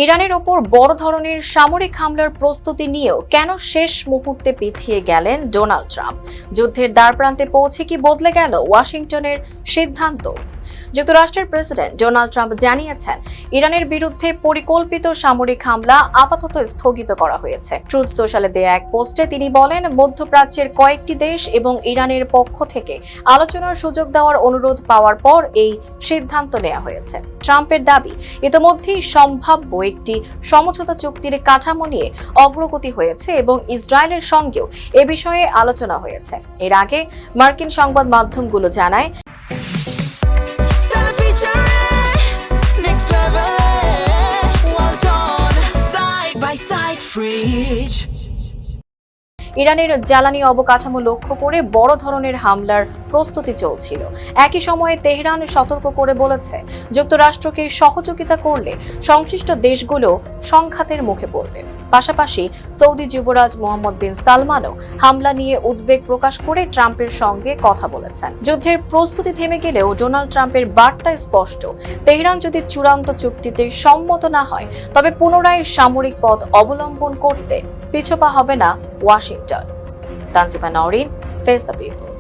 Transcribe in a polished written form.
ইরানের ওপর বড় ধরনের সামরিক হামলার প্রস্তুতি নিয়েও কেন শেষ মুহূর্তে পিছিয়ে গেলেন ডোনাল্ড ট্রাম্প? যুদ্ধের দ্বারপ্রান্তে পৌঁছে কি বদলে গেল ওয়াশিংটনের সিদ্ধান্ত? যুক্তরাষ্ট্রের প্রেসিডেন্ট ডোনাল্ড ট্রাম্প জানিয়েছেন, ইরানের বিরুদ্ধে পরিকল্পিত সামরিক হামলা আপাতত স্থগিত করা হয়েছে। ট্রুথ সোশ্যালে দেয়া এক পোস্টে তিনি বলেন, মধ্যপ্রাচ্যের কয়েকটি দেশ এবং ইরানের পক্ষ থেকে আলোচনার সুযোগ দেওয়ার অনুরোধ পাওয়ার পর এই সিদ্ধান্ত নেওয়া হয়েছে। ট্রাম্পের দাবি, ইতোমধ্যেই সম্ভাব্য একটি সমঝোতা চুক্তির কাঠামো নিয়ে অগ্রগতি হয়েছে এবং ইসরায়েলের সঙ্গেও এ বিষয়ে আলোচনা হয়েছে। এর আগে মার্কিন সংবাদ মাধ্যমগুলো জানায়, ইরানের জ্বালানি অবকাঠামো লক্ষ্য করে বড় ধরনের হামলার প্রস্তুতি চলছিল। একই সময়ে তেহরান সতর্ক করে বলেছে, যুক্তরাষ্ট্রকে সহযোগিতা করলে সংশ্লিষ্ট দেশগুলো সংঘাতের মুখে পড়বে। পাশাপাশি সৌদি যুবরাজ মোহাম্মদ বিন সালমানও হামলা নিয়ে উদ্বেগ প্রকাশ করে ট্রাম্পের সঙ্গে কথা বলেছেন। যুদ্ধের প্রস্তুতি থেমে গেলেও ডোনাল্ড ট্রাম্পের বার্তা স্পষ্ট, তেহরান যদি চূড়ান্ত চুক্তিতে সম্মত না হয়, তবে পুনরায় সামরিক পথ অবলম্বন করতে পিছপা হবে না Washington. Tanjima Nowrin, face the people.